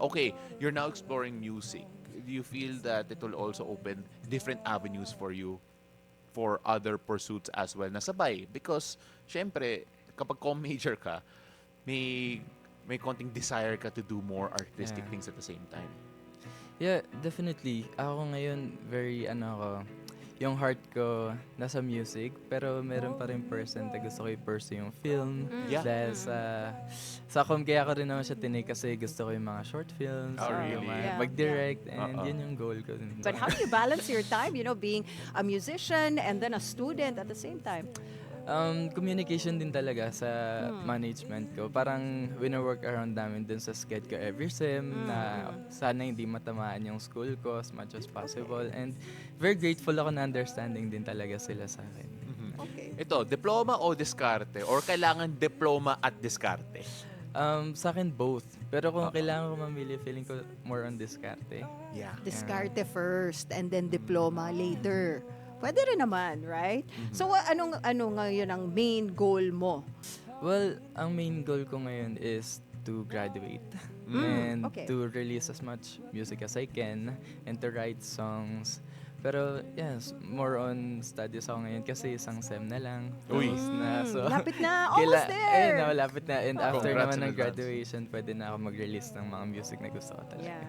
Okay, you're now exploring music. Do you feel that it will also open different avenues for you for other pursuits as well na sabay? Because, syempre, kapag com-major ka, may may konting desire ka to do more artistic Yeah. things at the same time. Yeah, definitely. Ako ngayon, very yung heart ko nasa music, pero meron pa rin percent na gusto ko i-pursue yung film. Yeah. Dahil sa com, kaya ko rin naman siya tinake kasi gusto ko yung mga short films, Oh, yung really? Yeah. mag-direct, and Uh-uh. yun yung goal ko. Din. But how do you balance your time, being a musician and then a student at the same time? Communication din talaga sa management ko. Parang wino-work around namin dun sa sked ko every sem na sana hindi matamaan yung school ko as much as possible. And very grateful ako na understanding din talaga sila sa akin. Okay. Ito, diploma o diskarte? Or kailangan diploma at diskarte? Sa akin, both. Pero kung kailangan ko mamili, feeling ko more on diskarte. Yeah. Diskarte first and then diploma later. Pwede rin naman, right? So, anong ngayon ang main goal mo? Well, ang main goal ko ngayon is to graduate and okay. to release as much music as I can and to write songs. Pero yes, more on studies ako ngayon kasi isang sem na lang. Uy. Tapos na. So, Lapit na, almost there. Lapit na. And after Congrats naman in ng advance. graduation, pwede na ako mag-release ng mga music na gusto ko talaga. Yeah.